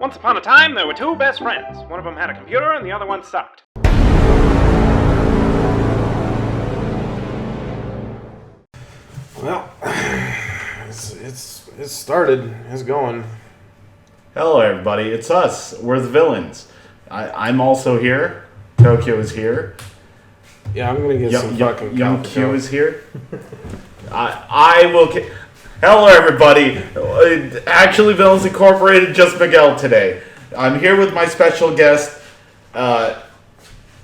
Once upon a time, there were two best friends. One of them had a computer and the other one sucked. Well, it's started. It's going. Hello, everybody. It's us. We're the villains. I'm also here. Tokyo is here. Yeah, I'm gonna get some fucking Young Q is here. I will. Hello, everybody. Actually, Villains Incorporated. Just Miguel today. I'm here with my special guest, a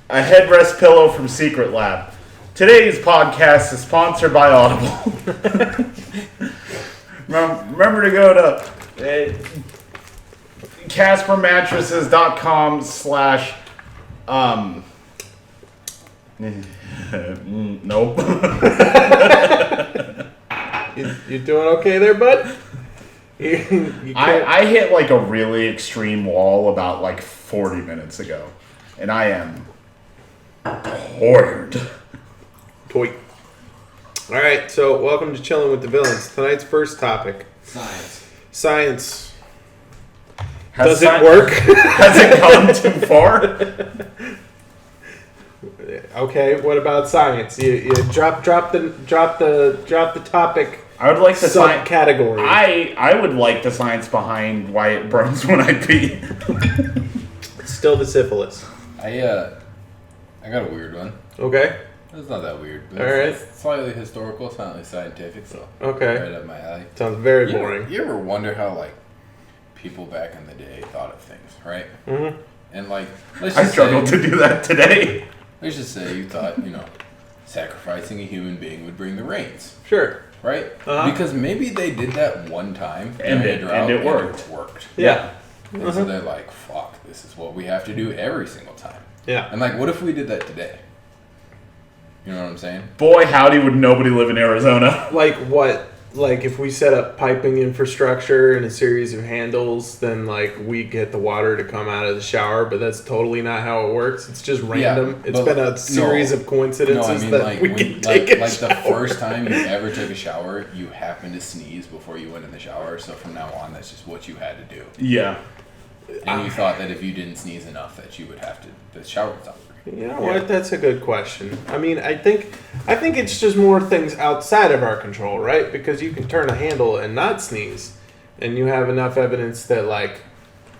headrest pillow from Secret Lab. Today's podcast is sponsored by Audible. Remember to go to CasperMattresses.com / nope. You doing okay there, bud? I hit like a really extreme wall about like 40 minutes ago, and I am tired. Toy. All right, so welcome to Chillin with the Villains. Tonight's first topic: Science. Does it work? Has it gone too far? Okay, what about science? You drop the topic. I would like the subcategory. I would like the science behind why it burns when I pee. Still the syphilis. I got a weird one. Okay. It's not that weird. But Alright. It's slightly historical, it's not really scientific, so Okay. right up my alley. Sounds very boring. You ever wonder how like people back in the day thought of things, right? Mm-hmm. And like, I struggled to do that today. Let's just say you thought, sacrificing a human being would bring the rains, Sure. right? Uh-huh. Because maybe they did that one time And during a drought, it worked. it worked. Yeah. And so they're like, fuck, this is what we have to do every single time. Yeah. And like, what if we did that today? You know what I'm saying? Boy, howdy would nobody live in Arizona. Like what? Like if we set up piping infrastructure and a series of handles, then like we get the water to come out of the shower, but that's totally not how it works. It's just random. Yeah, it's been a series of coincidences that we can take a shower. The first time you ever took a shower, you happened to sneeze before you went in the shower, so from now on that's just what you had to do. Yeah. And you thought that if you didn't sneeze enough that you would have to, the shower would stop working. You know what? That's a good question. I mean, I think it's just more things outside of our control, right? Because you can turn a handle and not sneeze, and you have enough evidence that like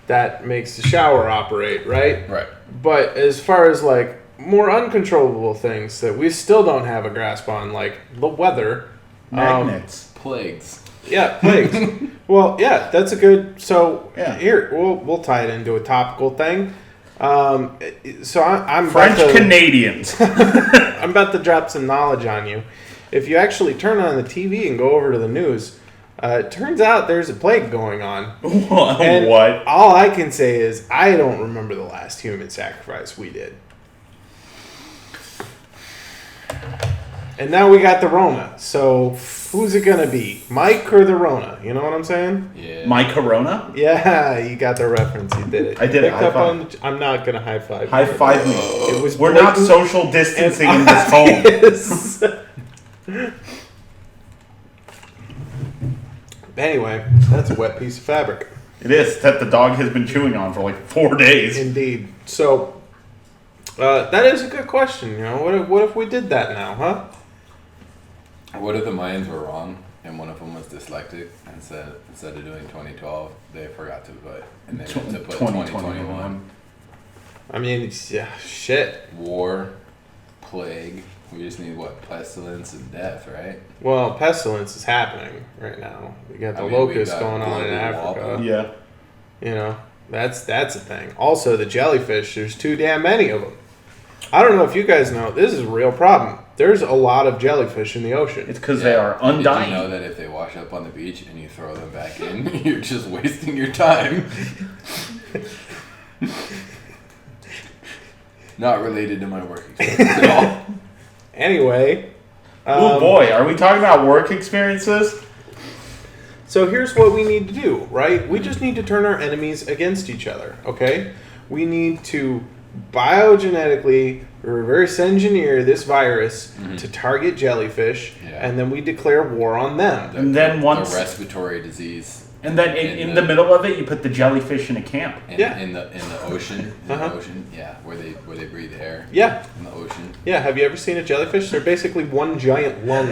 that makes the shower operate, right? Right. But as far as like more uncontrollable things that we still don't have a grasp on, like the weather, Magnets. Plagues. yeah, plagues. Well, yeah, that's a good. So Yeah. here we'll tie it into a topical thing. So I'm French Canadians. I'm about to drop some knowledge on you. If you actually turn on the TV and go over to the news, it turns out there's a plague going on. And What? all I can say is I don't remember the last human sacrifice we did. And now we got the Rona. So who's it gonna be, Mike or the Rona? You know what I'm saying? Yeah. My Corona? Yeah, you got the reference. You did it. I did it. Picked up High on I'm not gonna high five. High five me. It was We're not blatant social distancing and in this home. obvious. Anyway, that's a wet piece of fabric. It is that the dog has been chewing on for like 4 days. Indeed. So, that is a good question. You know, what if we did that now, huh? What if the Mayans were wrong and one of them was dyslexic and said instead of doing 2012 they forgot to put and they meant to put 2021? I mean, yeah, shit. War, plague. We just need pestilence and death, right? Well, pestilence is happening right now. We got the locusts going on in Africa. global Yeah. You know, that's a thing. Also, the jellyfish. There's too damn many of them. I don't know if you guys know. This is a real problem. There's a lot of jellyfish in the ocean. It's because they are undying. Did you know that if they wash up on the beach and you throw them back in, you're just wasting your time? Not related to my work experience at all. Anyway. Oh boy, are we talking about work experiences? So here's what we need to do, right? We just need to turn our enemies against each other, okay? We need to biogenetically reverse engineer this virus to target jellyfish, and then we declare war on them. And then once the respiratory disease And then in the middle of it, you put the jellyfish in a camp. In the ocean, where they breathe air. Yeah. In the ocean. Yeah. Have you ever seen a jellyfish? They're basically one giant lung.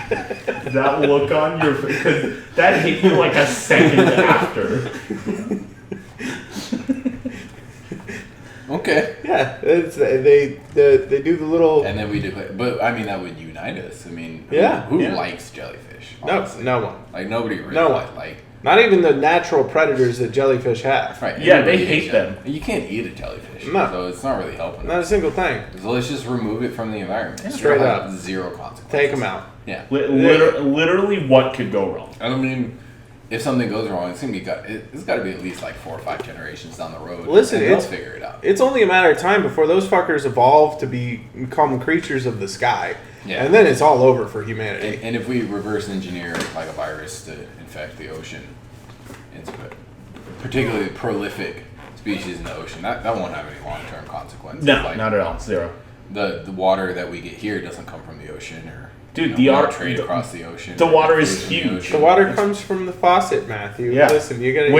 That look on your face, because that hit you like a second after. Okay. Yeah, they do the little. And then we declare, but I mean that would unite us. I mean, who likes jellyfish? Honestly? No one. Like nobody really. No one. Like not even the natural predators that jellyfish have. Right. Yeah, they hate them. You can't eat a jellyfish. No. So it's not really helping. Not a single thing. So let's just remove it from the environment. Yeah. Straight up. Zero consequences. Take them out. Yeah. Literally, what could go wrong? I mean, if something goes wrong, it's got to be at least like 4 or 5 generations down the road. Listen, let's figure it out. It's only a matter of time before those fuckers evolve to become creatures of the sky. Yeah. And then it's all over for humanity. And if we reverse engineer like a virus to infect the ocean, it's particularly prolific species in the ocean, that won't have any long-term consequences. No, like, not at all. Zero. The water that we get here doesn't come from the ocean or trade across the ocean. The water is huge. The water comes from the faucet, Matthew. Yeah. Listen, you're You're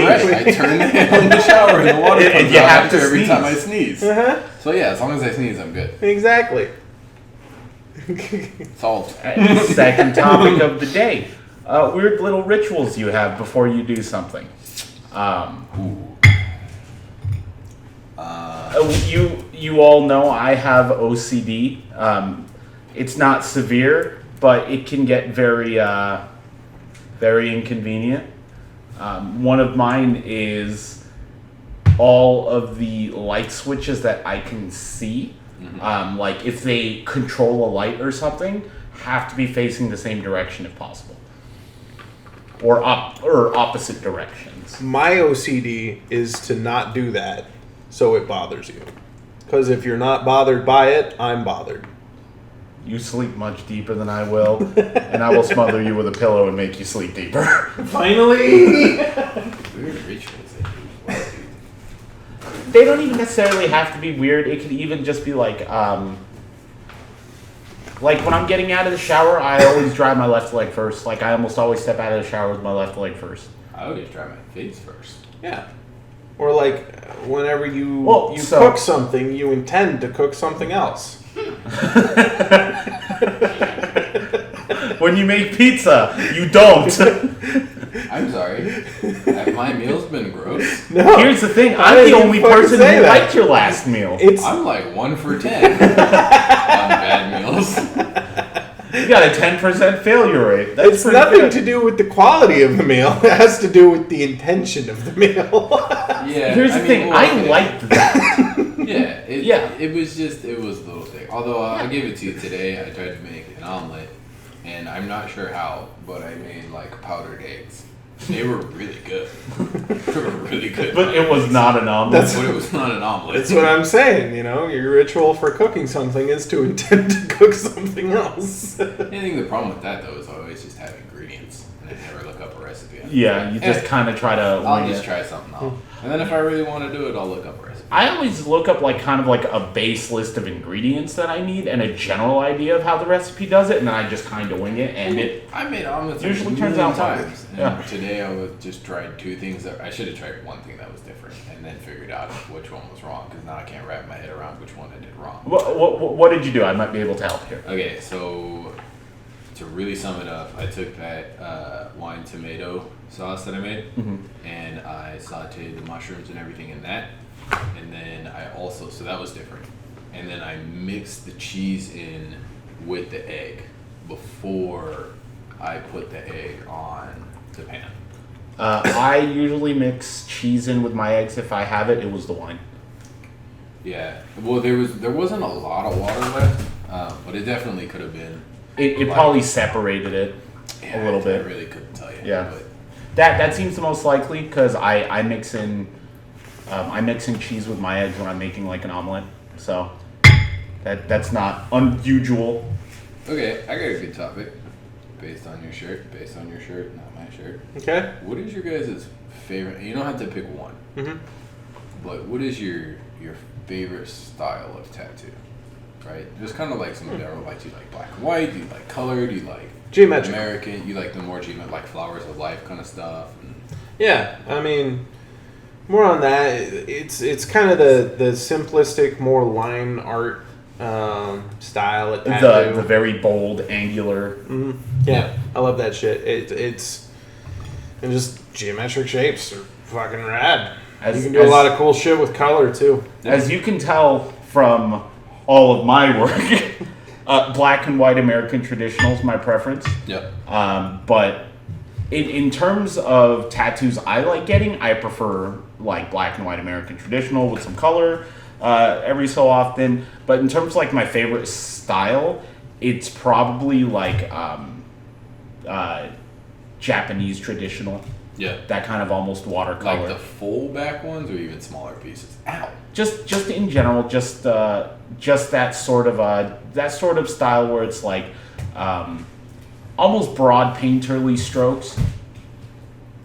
right. I turn the handle in the shower and the water comes and you out have to every sneeze. time I sneeze. Uh-huh. So yeah, as long as I sneeze, I'm good. Exactly. Solved. Second topic of the day. Weird little rituals you have before you do something. You all know I have OCD. It's not severe, but it can get very inconvenient. One of mine is all of the light switches that I can see. Like if they control a light or something, have to be facing the same direction if possible, or opposite directions. My OCD is to not do that, so it bothers you. Because if you're not bothered by it, I'm bothered. You sleep much deeper than I will, and I will smother you with a pillow and make you sleep deeper. Finally! Weird rituals. They don't even necessarily have to be weird. It could even just be like when I'm getting out of the shower, I always dry my left leg first. Like I almost always step out of the shower with my left leg first. I always dry my face first. Yeah. Or like whenever you so- cook something, you intend to cook something else. When you make pizza, you don't. I'm sorry. Have my meals been gross? No. Here's the thing. Why I'm did the you only fucking person who say that? liked your last meal. I'm like 1 for 10 on bad meals. You got a 10% failure rate. That's It's pretty nothing good. to do with the quality of the meal. It has to do with the intention of the meal. Yeah. Here's the thing. I liked that. Yeah. It was a little thing. Although I'll give it to you today. I tried to make an omelet, and I'm not sure how, but I made like powdered eggs. They were really good. They were really good. But it was not an omelet. But it was not an omelet. That's what I'm saying, your ritual for cooking something is to intend to cook something else. I think the problem with that, though, is I always just have ingredients, and I never look up a recipe. Yeah, you just kind of try to I'll wing just it. try something else. And then if I really want to do it, I'll look up a recipe. I always look up like kind of like a base list of ingredients that I need and a general idea of how the recipe does it, and then I just kind of wing it, and it I made omelets usually a turns million out fine. times. And Yeah. today I was just tried 2 things that I should have tried one thing that was different, and then figured out which one was wrong. Because now I can't wrap my head around which one I did wrong. What did you do? I might be able to help here. Okay, so to really sum it up, I took that wine tomato sauce that I made, and I sauteed the mushrooms and everything in that, and then I also, so that was different, and then I mixed the cheese in with the egg before I put the egg on the pan. I usually mix cheese in with my eggs if I have it. It was the wine. Yeah, well there wasn't a lot of water left, but it definitely could have been. It probably separated it a little bit. I really couldn't tell you. Yeah. But That seems the most likely because I mix in cheese with my eggs when I'm making like an omelet, so that's not unusual. okay, I got a good topic. Based on your shirt, not my shirt. Okay. What is your guys' favorite? You don't have to pick one, but what is your favorite style of tattoo? right? There's kind of like some that are like, do you like black and white? Do you like color? Do you like geometric? American? You like the more geometric, like flowers of life kind of stuff? And Yeah, I mean, more on that. It's kind of the simplistic, more line art style at tattoo. The very bold, angular. Mm-hmm. Yeah, I love that shit. It's and just geometric shapes are fucking rad. You can do a lot of cool shit with color too. As you can tell from all of my work, black and white American traditional is my preference. Yep. But in terms of tattoos I like getting, I prefer like black and white American traditional with some color every so often. But in terms of like my favorite style, it's probably like Japanese traditional. Yeah. That kind of almost watercolor. Like the full back ones or even smaller pieces? Ow. Just in general, just that sort of style where it's like almost broad painterly strokes.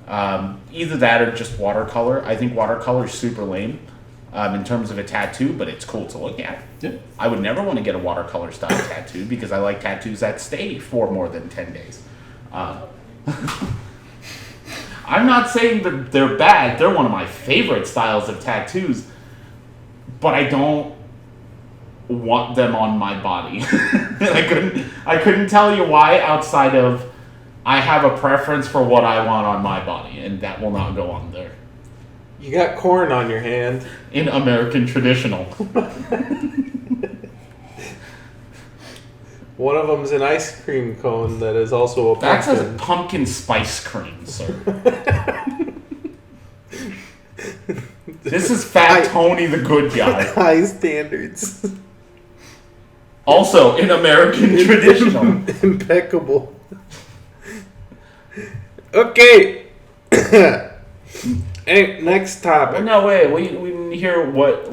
Either that or just watercolor. I think watercolor is super lame in terms of a tattoo, but it's cool to look at. Yeah. I would never want to get a watercolor style tattoo because I like tattoos that stay for more than 10 days. I'm not saying that they're bad. They're one of my favorite styles of tattoos, but I don't want them on my body. I couldn't tell you why outside of I have a preference for what I want on my body, and that will not go on there. You got corn on your hand. In American traditional. One of them's an ice cream cone that is also a That's pumpkin. a pumpkin spice cream, sir. This is Fat Tony the good guy. High standards. Also in American traditional. Impeccable. Okay. Hey, next topic. No, wait. We didn't hear what.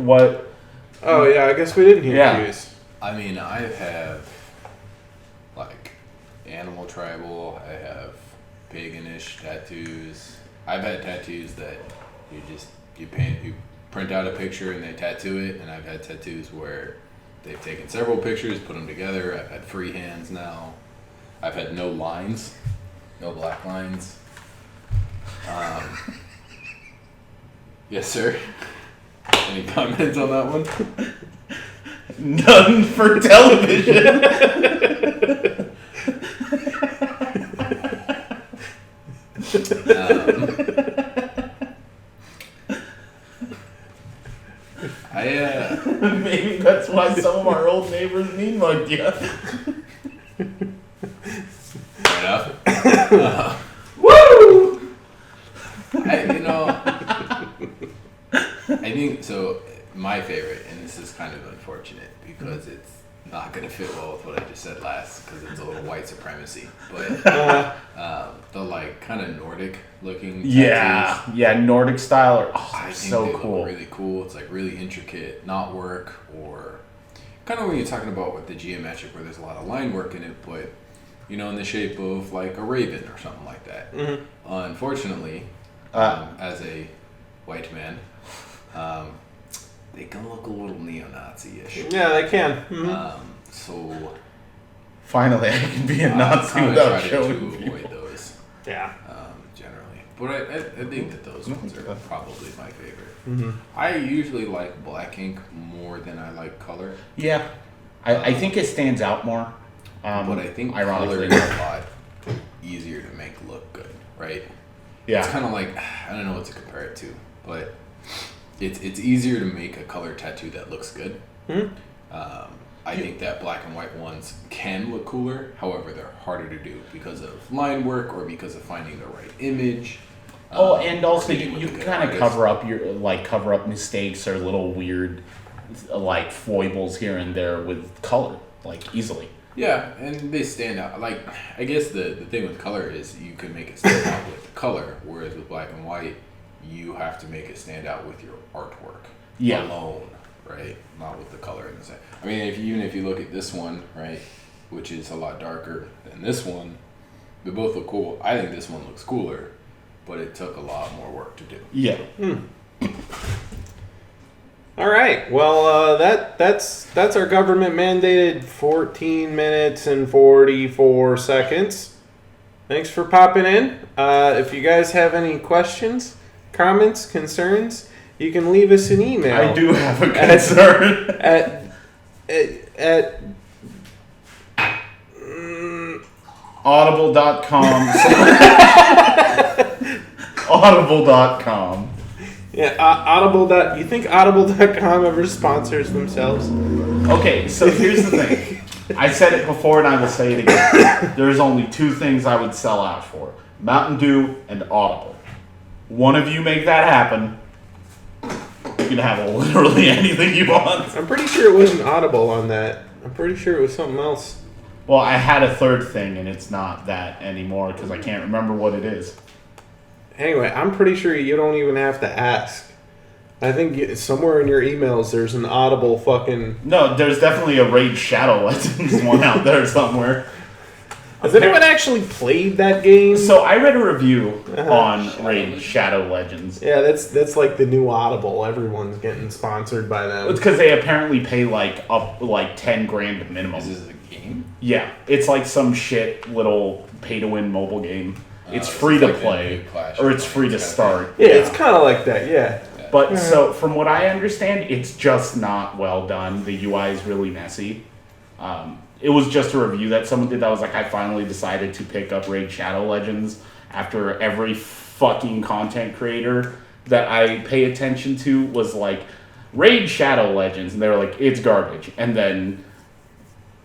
Oh, yeah, I guess we didn't hear Yeah. views. I mean, I have like animal tribal. I have paganish tattoos. I've had tattoos that you print out a picture and they tattoo it, and I've had tattoos where they've taken several pictures, put them together. I've had free hands now. I've had no lines, no black lines. Yes, sir. Any comments on that one? None for television. Maybe that's why some of our old neighbors mean mugged you. Fair enough. Woo! I think so. My favorite, and this is kind of unfortunate because it's not going to fit well with what I just said last because it's a little white supremacy, but the like kind of Nordic looking tattoos, Yeah, Nordic style are I think so they cool. look really cool. It's like really intricate, not work, or kind of when you're talking about with the geometric where there's a lot of line work in it, but in the shape of like a raven or something like that. Mm-hmm. Unfortunately, as a white man, they can look a little neo-Nazi-ish. Yeah, they can. Mm-hmm. So Finally, I can be a Nazi kinda without try showing to people. avoid those. Yeah. Generally, but I think that those ones are probably my favorite. Mm-hmm. I usually like black ink more than I like color. Yeah, I think it stands out more. But I think color ironically, is a lot easier to make look good, right? yeah, It's kind of like, I don't know what to compare it to, but it's easier to make a color tattoo that looks good. Mm-hmm. I think that black and white ones can look cooler. However, they're harder to do because of line work or because of finding the right image. and also working with you a good kind of artist. cover up mistakes or little weird like foibles here and there with color like easily. Yeah, and they stand out. Like, I guess the thing with color is you can make it stand out with the color, whereas with black and white, you have to make it stand out with your artwork alone, right? Not with the color in the same. I mean, even if you look at this one, right, which is a lot darker than this one, they both look cool. I think this one looks cooler, but it took a lot more work to do. Yeah. All right. Well, that's our government mandated 14 minutes and 44 seconds. Thanks for popping in. If you guys have any questions, comments, concerns, you can leave us an email. I do have a concern. At Audible.com. Audible.com. Yeah, Audible. You think Audible.com ever sponsors themselves? Okay, so here's the thing. I said it before and I will say it again. There's only two things I would sell out for. Mountain Dew and Audible. One of you make that happen, you can have literally anything you want. I'm pretty sure it wasn't Audible on that. I'm pretty sure it was something else. Well, I had a third thing and it's not that anymore because I can't remember what it is. Anyway, I'm pretty sure you don't even have to ask. I think somewhere in your emails there's an Audible fucking... No, there's definitely a Raid Shadow Legends one out there somewhere. Has anyone actually played that game? So I read a review on Raid Shadow Legends. Yeah, that's like the new Audible. Everyone's getting sponsored by them. It's because they apparently pay like $10,000 minimum. Is this a game? Yeah, it's like some shit little pay-to-win mobile game. It's free to play, or it's free to start. Yeah, it's kind of like that, yeah. But so, from what I understand, it's just not well done. The UI is really messy. It was just a review that someone did that was like, I finally decided to pick up Raid Shadow Legends after every fucking content creator that I pay attention to was like, Raid Shadow Legends, and they were like, it's garbage. And then,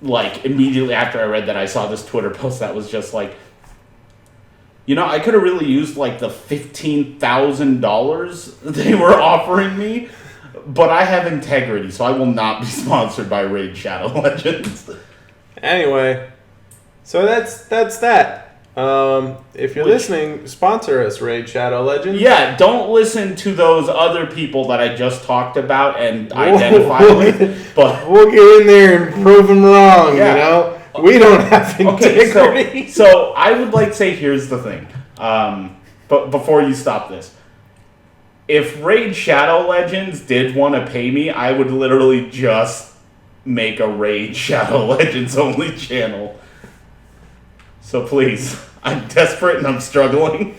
like, immediately after I read that, I saw this Twitter post that was just like, you know, I could have really used like the $15,000 they were offering me, but I have integrity, so I will not be sponsored by Raid Shadow Legends. Anyway, so that's that. If you're listening, sponsor us, Raid Shadow Legends. Yeah, don't listen to those other people that I just talked about and identify with. But we'll get in there and prove them wrong, you know? We don't have integrity. Okay, so I would like to say, here's the thing. But before you stop this, if Raid Shadow Legends did want to pay me, I would literally just make a Raid Shadow Legends only channel. So please, I'm desperate and I'm struggling.